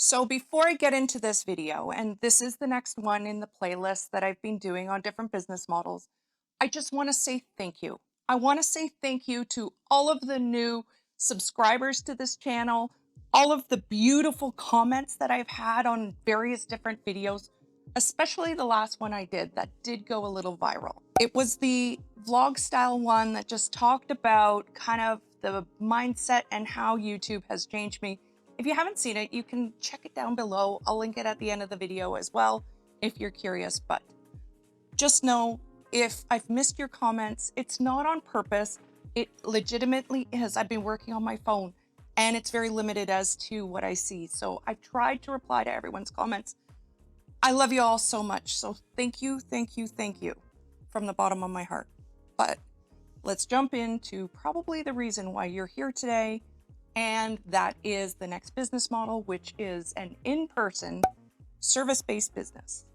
So before I get into this video, and this is the next one in the playlist that I've been doing on different business models, I just want to say thank you. I want to say thank you to all of the new subscribers to this channel, all of the beautiful comments that I've had on various different videos, especially the last one I did that did go a little viral. It was the vlog style one that just talked about kind of the mindset and how YouTube has changed me. If you haven't seen it, you can check it down below. I'll link it at the end of the video as well if you're curious, but just know if I've missed your comments, it's not on purpose. It legitimately is. I've been working on my phone and it's very limited as to what I see. So I've tried to reply to everyone's comments. I love you all so much. So thank you, thank you, thank you from the bottom of my heart. But let's jump into probably the reason why you're here today. And that is the next business model, which is an in-person service-based business.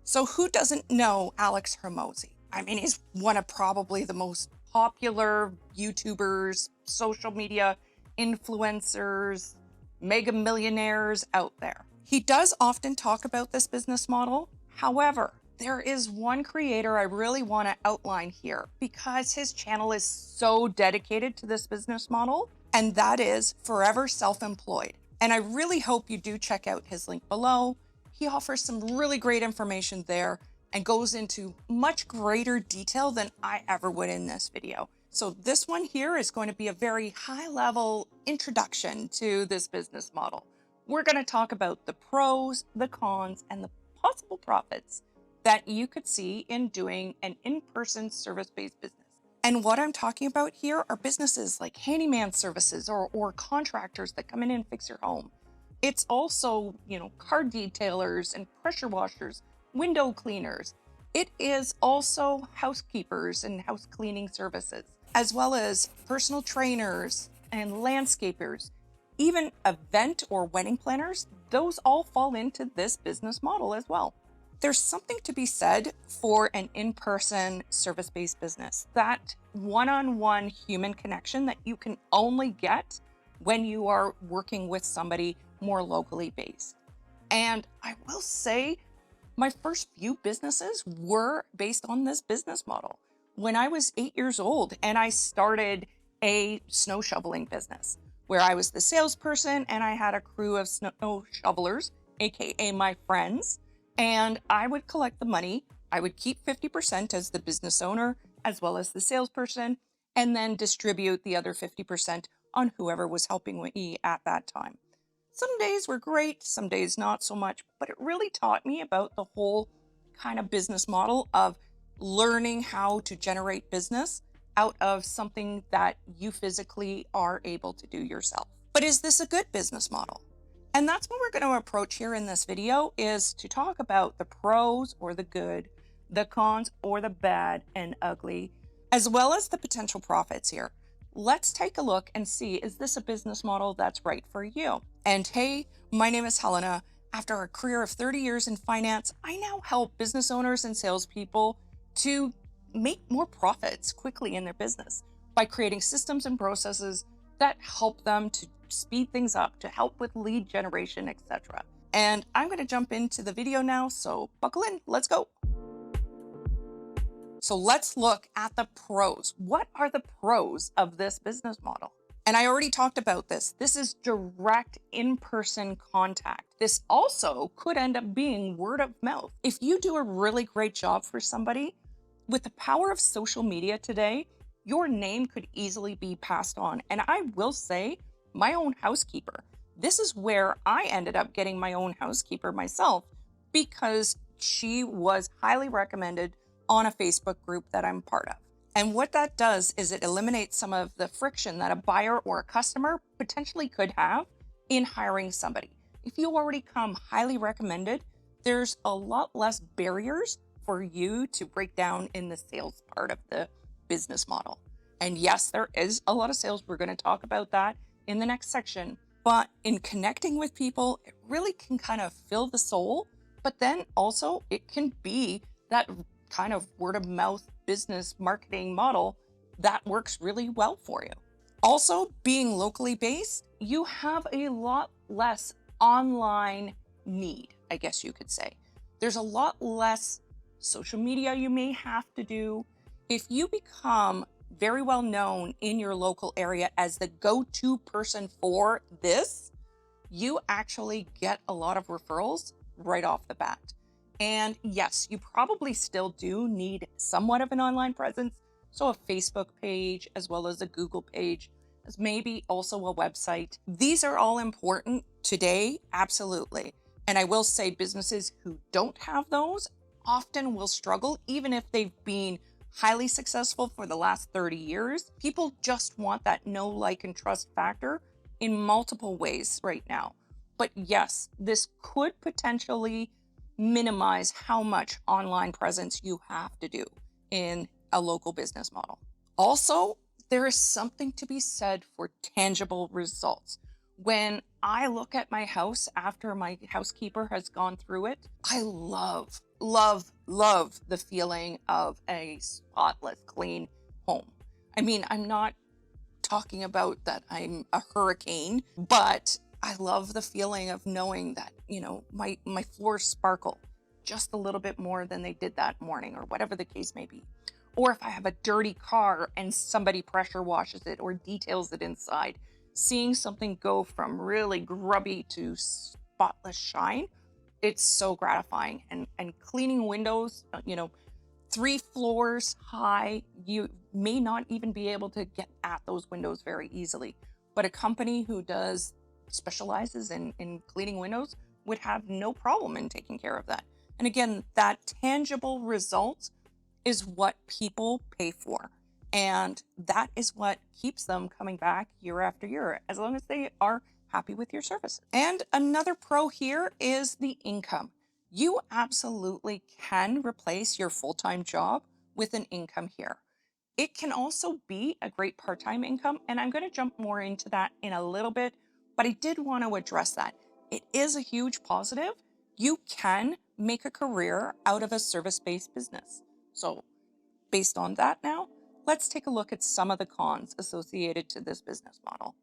So who doesn't know Alex Hormozi? I mean, he's one of probably the most popular YouTubers, social media influencers, mega millionaires out there. He does often talk about this business model. However, there is one creator I really want to outline here because his channel is so dedicated to this business model, and that is Forever Self-Employed. And I really hope you do check out his link below. He offers some really great information there and goes into much greater detail than I ever would in this video. So this one here is going to be a very high-level introduction to this business model. We're going to talk about the pros, the cons, and the possible profits that you could see in doing an in-person service-based business. And what I'm talking about here are businesses like handyman services or contractors that come in and fix your home. It's also, car detailers and pressure washers, window cleaners. It is also housekeepers and house cleaning services, as well as personal trainers and landscapers, even event or wedding planners. Those all fall into this business model as well. There's something to be said for an in-person service-based business, that one-on-one human connection that you can only get when you are working with somebody more locally based. And I will say my first few businesses were based on this business model. When I was 8 years old and I started a snow shoveling business where I was the salesperson and I had a crew of snow shovelers, AKA my friends. And I would collect the money. I would keep 50% as the business owner, as well as the salesperson, and then distribute the other 50% on whoever was helping me at that time. Some days were great, some days not so much, but it really taught me about the whole kind of business model of learning how to generate business out of something that you physically are able to do yourself. But is this a good business model? And that's what we're going to approach here in this video, is to talk about the pros or the good, the cons or the bad and ugly, as well as the potential profits here. Let's take a look and see, is this a business model that's right for you? And hey, my name is Helena. After a career of 30 years in finance, I now help business owners and salespeople to make more profits quickly in their business by creating systems and processes that help them to speed things up, to help with lead generation, etc. And I'm going to jump into the video now, so buckle in, let's go. So let's look at the pros. What are the pros of this business model? And I already talked about this. This is direct in-person contact. This also could end up being word of mouth. If you do a really great job for somebody, with the power of social media today, your name could easily be passed on. And I will say, my own housekeeper, this is where I ended up getting my own housekeeper myself, because she was highly recommended on a Facebook group that I'm part of. And what that does is it eliminates some of the friction that a buyer or a customer potentially could have in hiring somebody. If you already come highly recommended, there's a lot less barriers for you to break down in the sales part of the business model. And yes, there is a lot of sales. We're going to talk about that in the next section. But in connecting with people, it really can kind of fill the soul, but then also it can be that kind of word of mouth business marketing model that works really well for you. Also, being locally based, you have a lot less online need, I guess you could say. There's a lot less social media you may have to do. If you become very well known in your local area as the go-to person for this, you actually get a lot of referrals right off the bat. And yes, you probably still do need somewhat of an online presence. So a Facebook page, as well as a Google page, as maybe also a website. These are all important today, absolutely. And I will say businesses who don't have those often will struggle, even if they've been highly successful for the last 30 years. People just want that know, like, and trust factor in multiple ways right now. But yes, this could potentially minimize how much online presence you have to do in a local business model. Also, there is something to be said for tangible results. When I look at my house after my housekeeper has gone through it, I love, love, love the feeling of a spotless, clean home. I mean, I'm not talking about that I'm a hurricane, but I love the feeling of knowing that, my floors sparkle just a little bit more than they did that morning, or whatever the case may be. Or if I have a dirty car and somebody pressure washes it or details it inside, seeing something go from really grubby to spotless shine, it's so gratifying. And cleaning windows, 3 floors high, you may not even be able to get at those windows very easily. But a company who specializes in cleaning windows would have no problem in taking care of that. And again, that tangible result is what people pay for. And that is what keeps them coming back year after year, as long as they are happy with your services. And another pro here is the income. You absolutely can replace your full-time job with an income here. It can also be a great part-time income, and I'm going to jump more into that in a little bit, but I did want to address that. It is a huge positive. You can make a career out of a service-based business. So based on that now, let's take a look at some of the cons associated to this business model.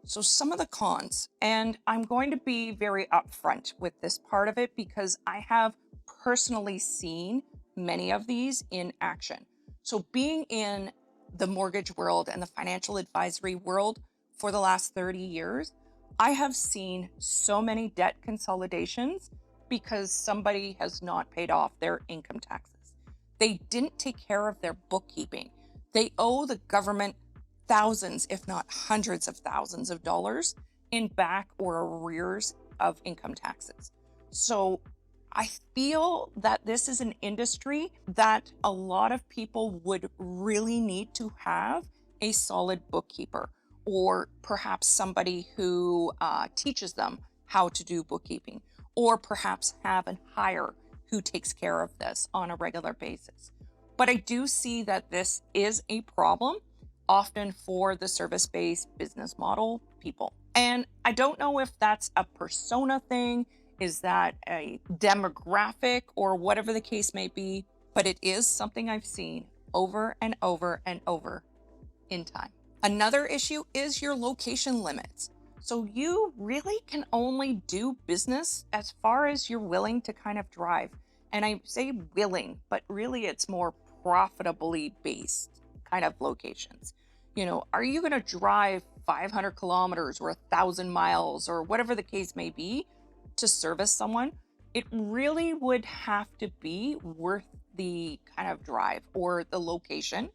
So some of the cons, and I'm going to be very upfront with this part of it because I have personally seen many of these in action. So being in the mortgage world and the financial advisory world for the last 30 years, I have seen so many debt consolidations because somebody has not paid off their income taxes. They didn't take care of their bookkeeping. They owe the government thousands, if not hundreds of thousands of dollars in back or arrears of income taxes. So I feel that this is an industry that a lot of people would really need to have a solid bookkeeper, or perhaps somebody who teaches them how to do bookkeeping, or perhaps have a hire who takes care of this on a regular basis. But I do see that this is a problem often for the service-based business model people. And I don't know if that's a persona thing, is that a demographic, or whatever the case may be, but it is something I've seen over and over and over in time. Another issue is your location limits. So you really can only do business as far as you're willing to kind of drive. And I say willing, but really it's more profitably based kind of locations. Are you going to drive 500 kilometers or 1,000 miles or whatever the case may be to service someone? It really would have to be worth the kind of drive or the location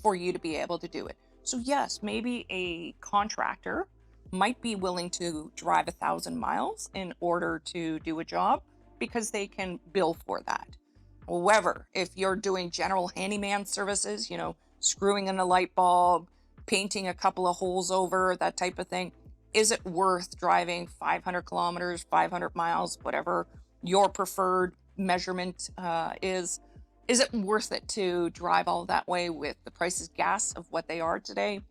for you to be able to do it. So yes, maybe a contractor might be willing to drive 1,000 miles in order to do a job because they can bill for that. However, if you're doing general handyman services, screwing in a light bulb, painting a couple of holes over, that type of thing, is it worth driving 500 kilometers, 500 miles, whatever your preferred measurement is? Is it worth it to drive all that way with the prices of gas of what they are today?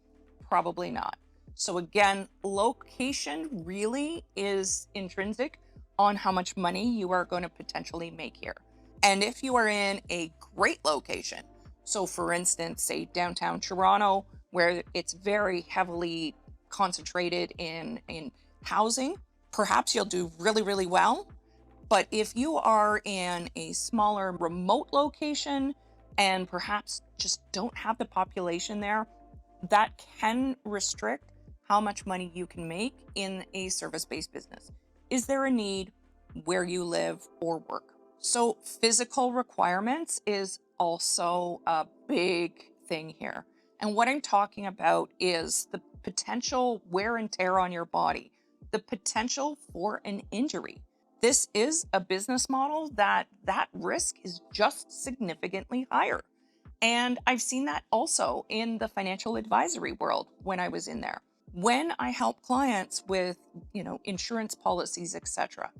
Probably not. So again, location really is intrinsic on how much money you are going to potentially make here. And if you are in a great location, so for instance, say downtown Toronto, where it's very heavily concentrated in housing, perhaps you'll do really, really well. But if you are in a smaller remote location and perhaps just don't have the population there, that can restrict how much money you can make in a service-based business. Is there a need where you live or work? So physical requirements is also a big thing here. And what I'm talking about is the potential wear and tear on your body, the potential for an injury. This is a business model that risk is just significantly higher. And I've seen that also in the financial advisory world when I was in there. When I help clients with, insurance policies, etc.,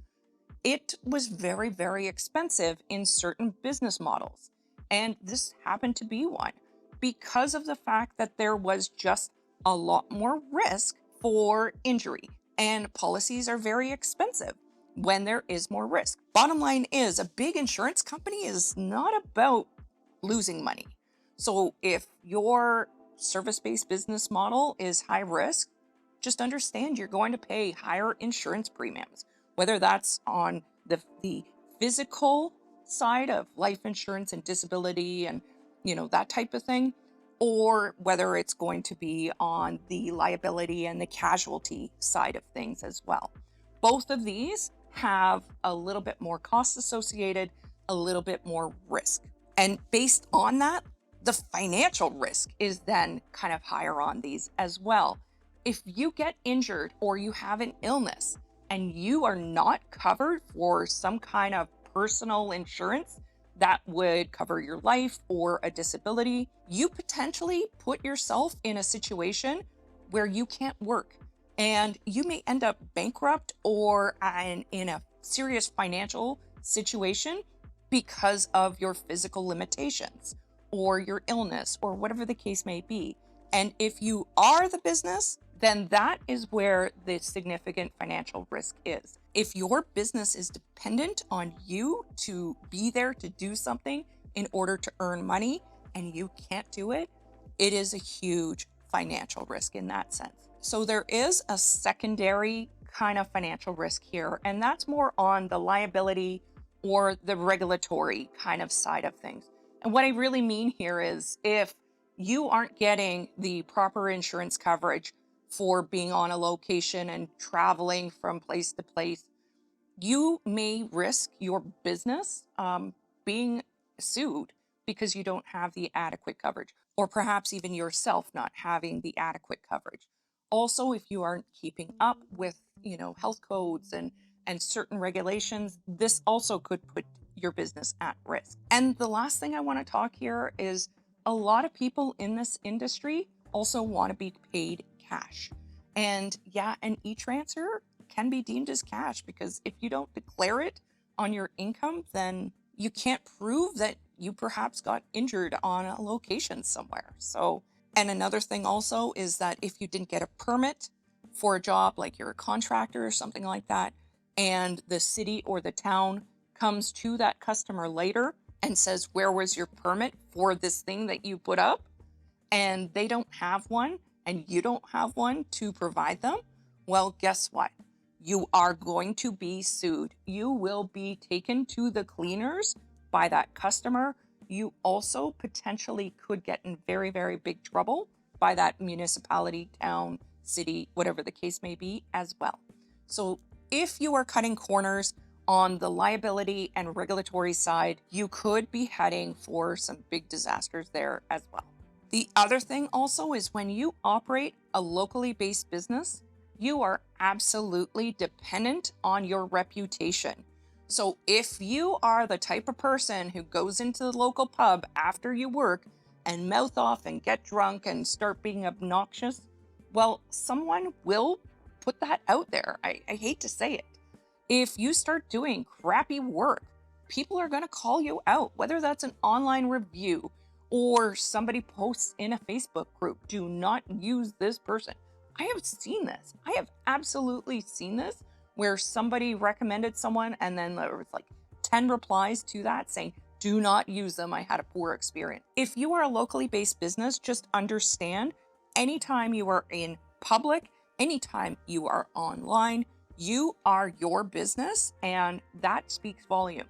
it was very, very expensive in certain business models. And this happened to be one because of the fact that there was just a lot more risk for injury. And policies are very expensive when there is more risk. Bottom line is, a big insurance company is not about losing money. So if your service-based business model is high risk, just understand you're going to pay higher insurance premiums, whether that's on the physical side of life insurance and disability and that type of thing, or whether it's going to be on the liability and the casualty side of things as well. Both of these have a little bit more cost associated, a little bit more risk. And based on that, the financial risk is then kind of higher on these as well. If you get injured or you have an illness and you are not covered for some kind of personal insurance that would cover your life or a disability, you potentially put yourself in a situation where you can't work and you may end up bankrupt or in a serious financial situation because of your physical limitations or your illness or whatever the case may be. And if you are the business, then that is where the significant financial risk is. If your business is dependent on you to be there to do something in order to earn money and you can't do it, it is a huge financial risk in that sense. So there is a secondary kind of financial risk here, and that's more on the liability or the regulatory kind of side of things. And what I really mean here is if you aren't getting the proper insurance coverage for being on a location and traveling from place to place, you may risk your business being sued because you don't have the adequate coverage, or perhaps even yourself not having the adequate coverage. Also, if you aren't keeping up with, health codes and certain regulations, this also could put your business at risk. And the last thing I want to talk here is a lot of people in this industry also want to be paid cash. And yeah, an e-transfer can be deemed as cash because if you don't declare it on your income, then you can't prove that you perhaps got injured on a location somewhere. So, and another thing also is that if you didn't get a permit for a job, like you're a contractor or something like that, and the city or the town comes to that customer later and says, where was your permit for this thing that you put up? And they don't have one and you don't have one to provide them, well, guess what? You are going to be sued. You will be taken to the cleaners by that customer. You also potentially could get in very, very big trouble by that municipality, town, city, whatever the case may be as well. So if you are cutting corners on the liability and regulatory side, you could be heading for some big disasters there as well. The other thing also is when you operate a locally based business, you are absolutely dependent on your reputation. So if you are the type of person who goes into the local pub after you work and mouth off and get drunk and start being obnoxious, well, someone will put that out there. I hate to say it. If you start doing crappy work, people are going to call you out, whether that's an online review or somebody posts in a Facebook group, do not use this person. I have seen this. I have absolutely seen this where somebody recommended someone and then there was like 10 replies to that saying, do not use them. I had a poor experience. If you are a locally based business, just understand anytime you are in public Anytime you are online, you are your business, and that speaks volumes.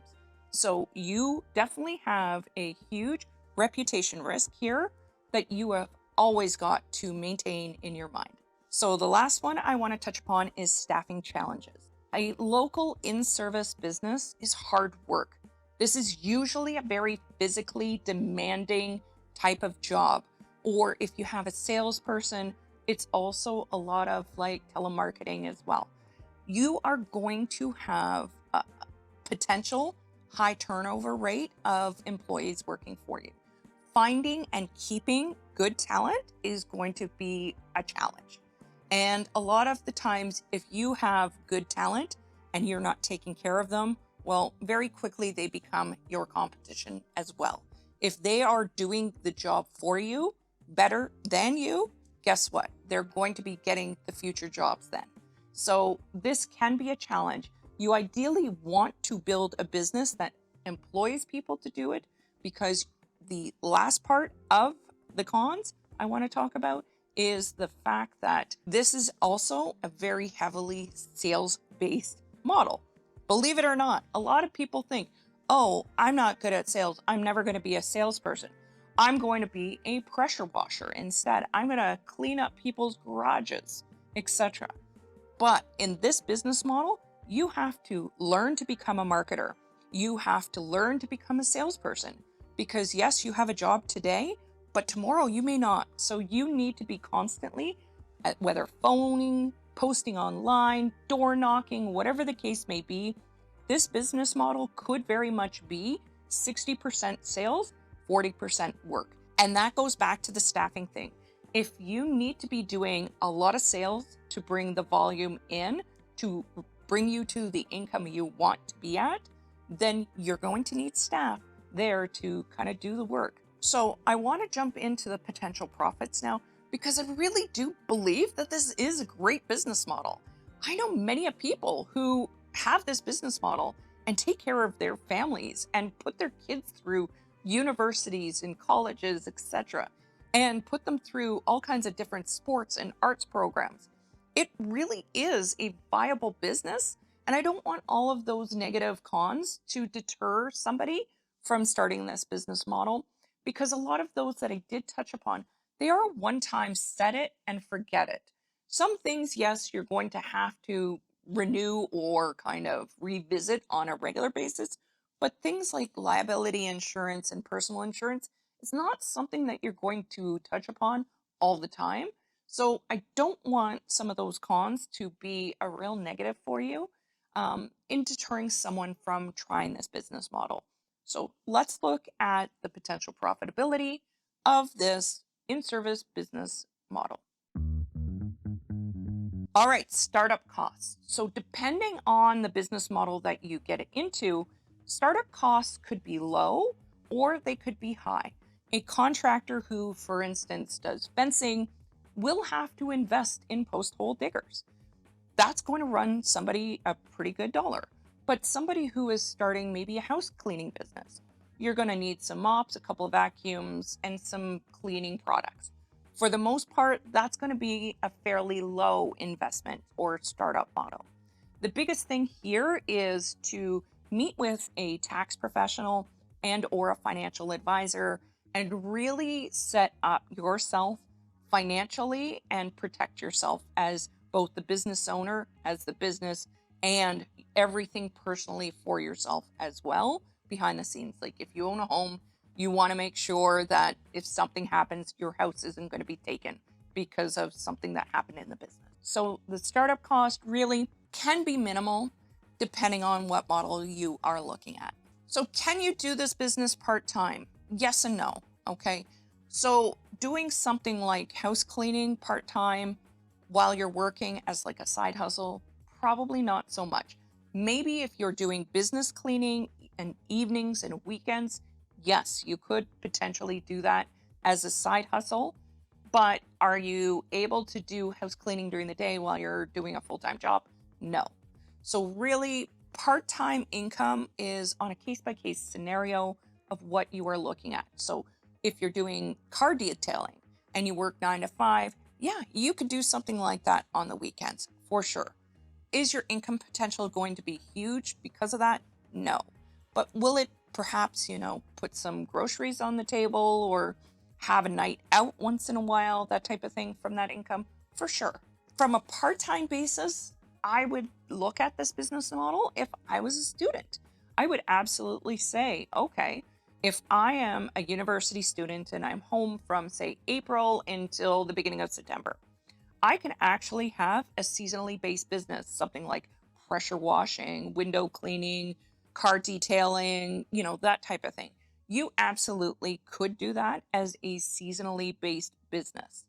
So you definitely have a huge reputation risk here that you have always got to maintain in your mind. So the last one I want to touch upon is staffing challenges. A local in-service business is hard work. This is usually a very physically demanding type of job. Or if you have a salesperson, it's also a lot of like telemarketing as well. You are going to have a potential high turnover rate of employees working for you. Finding and keeping good talent is going to be a challenge. And a lot of the times, if you have good talent and you're not taking care of them, well, very quickly they become your competition as well. If they are doing the job for you better than you, guess what? They're going to be getting the future jobs then. So this can be a challenge. You ideally want to build a business that employs people to do it, because the last part of the cons I want to talk about is the fact that this is also a very heavily sales-based model. Believe it or not, a lot of people think, oh, I'm not good at sales. I'm never going to be a salesperson. I'm going to be a pressure washer instead. I'm going to clean up people's garages, etc. But in this business model, you have to learn to become a marketer. You have to learn to become a salesperson, because yes, you have a job today, but tomorrow you may not. So you need to be constantly, whether phoning, posting online, door knocking, whatever the case may be. This business model could very much be 60% sales, 40% work. And that goes back to the staffing thing. If you need to be doing a lot of sales to bring the volume in, to bring you to the income you want to be at, then you're going to need staff there to kind of do the work. So I want to jump into the potential profits now, because I really do believe that this is a great business model. I know many people who have this business model and take care of their families and put their kids through universities and colleges, etc., and put them through all kinds of different sports and arts programs. It really is a viable business, and I don't want all of those negative cons to deter somebody from starting this business model, because a lot of those that I did touch upon, they are one-time set it and forget it. Some things, yes, you're going to have to renew or kind of revisit on a regular basis, but things like liability insurance and personal insurance, it's not something that you're going to touch upon all the time. So I don't want some of those cons to be a real negative for you in deterring someone from trying this business model. So let's look at the potential profitability of this in-service business model. All right, startup costs. So depending on the business model that you get into, startup costs could be low or they could be high. A contractor who, for instance, does fencing will have to invest in post hole diggers. That's going to run somebody a pretty good dollar. But somebody who is starting maybe a house cleaning business, you're going to need some mops, a couple of vacuums, and some cleaning products. For the most part, that's going to be a fairly low investment or startup model. The biggest thing here is to meet with a tax professional and or a financial advisor and really set up yourself financially and protect yourself as both the business owner, as the business, and everything personally for yourself as well behind the scenes. Like if you own a home, you want to make sure that if something happens, your house isn't going to be taken because of something that happened in the business. So the startup cost really can be minimal depending on what model you are looking at. So can you do this business part-time? Yes and no. Okay. So doing something like house cleaning part-time while you're working as like a side hustle, probably not so much. Maybe if you're doing business cleaning and evenings and weekends, yes, you could potentially do that as a side hustle. But are you able to do house cleaning during the day while you're doing a full-time job? No. So really, part-time income is on a case-by-case scenario of what you are looking at. So if you're doing car detailing and you work 9 to 5, Yeah, you could do something like that on the weekends for sure. Is your income potential going to be huge because of that? No. But will it perhaps, put some groceries on the table or have a night out once in a while, that type of thing from that income? For sure. From a part time basis, I would look at this business model if I was a student. I would absolutely say, okay, if I am a university student and I'm home from, say, April until the beginning of September, I can actually have a seasonally based business, something like pressure washing, window cleaning, car detailing, that type of thing. You absolutely could do that as a seasonally based business,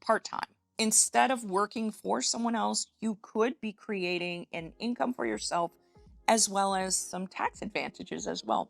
part time. Instead of working for someone else, you could be creating an income for yourself as well as some tax advantages as well,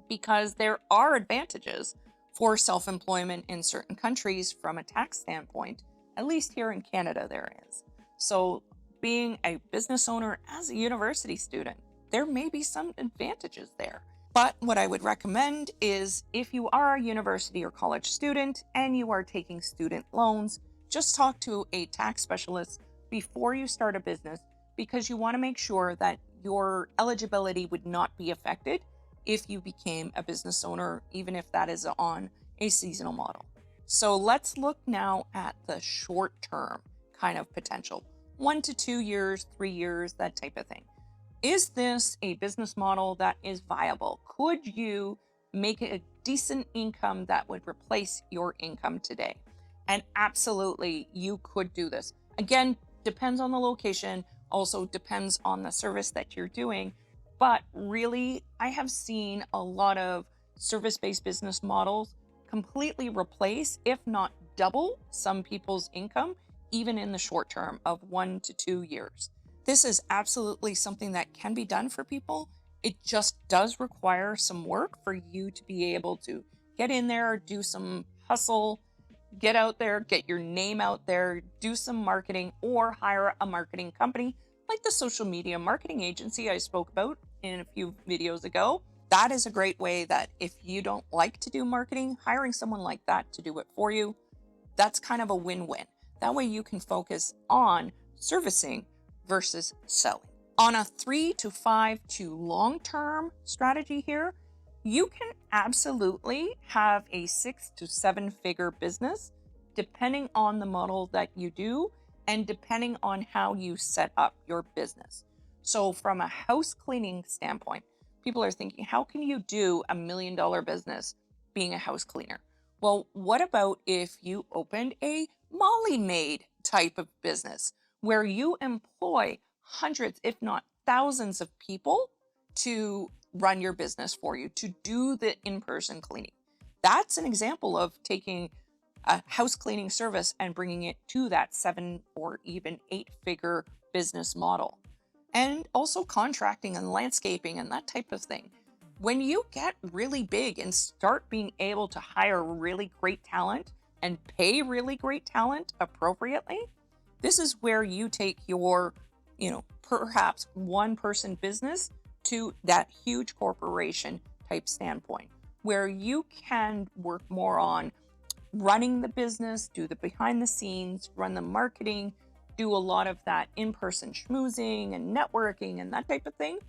because there are advantages for self employment in certain countries from a tax standpoint. At least here in Canada, there is. So, being a business owner as a university student, there may be some advantages there. But what I would recommend is if you are a university or college student and you are taking student loans, just talk to a tax specialist before you start a business, because you want to make sure that your eligibility would not be affected if you became a business owner, even if that is on a seasonal model. So let's look now at the short term kind of potential, 1 to 2 years, 3 years, that type of thing. Is this a business model that is viable? Could you make a decent income that would replace your income today? And absolutely, you could do this. Again, depends on the location, also depends on the service that you're doing. But really, I have seen a lot of service based business models completely replace, if not double, some people's income, even in the short term of 1 to 2 years. This is absolutely something that can be done for people. It just does require some work for you to be able to get in there, do some hustle, get out there, get your name out there, do some marketing, or hire a marketing company like the social media marketing agency I spoke about in a few videos ago. That is a great way that if you don't like to do marketing, hiring someone like that to do it for you, that's kind of a win-win. That way you can focus on servicing versus selling. On a 3 to 5 to long-term strategy here, you can absolutely have a 6 to 7 figure business depending on the model that you do and depending on how you set up your business. So from a house cleaning standpoint, people are thinking, how can you do $1 million business being a house cleaner? Well, what about if you opened a Molly Maid type of business where you employ hundreds, if not thousands of people to run your business for you, to do the in-person cleaning? That's an example of taking a house cleaning service and bringing it to that 7 or even 8 figure business model. And also contracting and landscaping and that type of thing. When you get really big and start being able to hire really great talent and pay really great talent appropriately, this is where you take your, perhaps one person business to that huge corporation type standpoint, where you can work more on running the business, do the behind the scenes, run the marketing, do a lot of that in-person schmoozing and networking and that type of thing.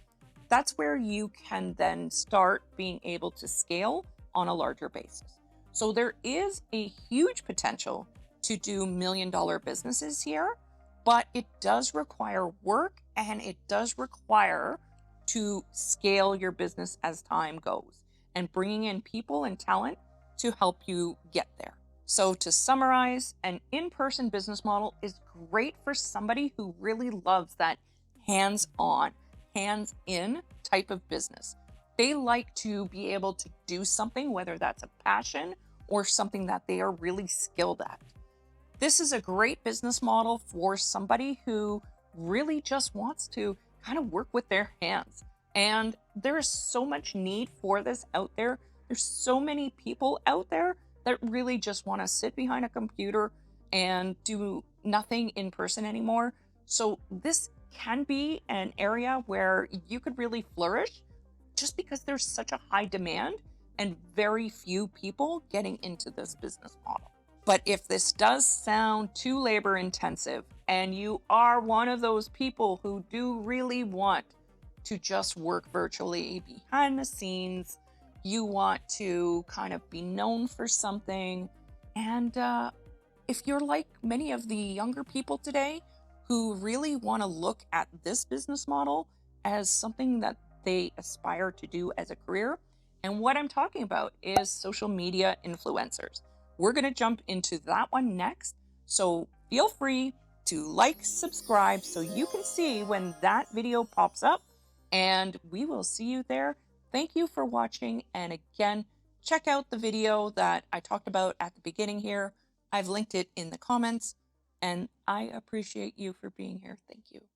That's where you can then start being able to scale on a larger basis. So there is a huge potential to do $1 million businesses here, but it does require work and it does require to scale your business as time goes and bringing in people and talent to help you get there. So to summarize, an in-person business model is great for somebody who really loves that hands-on, hands-in type of business. They like to be able to do something, whether that's a passion or something that they are really skilled at. This is a great business model for somebody who really just wants to kind of work with their hands. And there is so much need for this out there. There's so many people out there that really just want to sit behind a computer and do nothing in person anymore. So this can be an area where you could really flourish just because there's such a high demand and very few people getting into this business model. But if this does sound too labor intensive and you are one of those people who do really want to just work virtually behind the scenes, you want to kind of be known for something, and if you're like many of the younger people today who really want to look at this business model as something that they aspire to do as a career, and what I'm talking about is social media influencers. We're going to jump into that one next. So feel free to like, subscribe so you can see when that video pops up, and we will see you there. Thank you for watching. And again, check out the video that I talked about at the beginning here. I've linked it in the comments, and I appreciate you for being here. Thank you.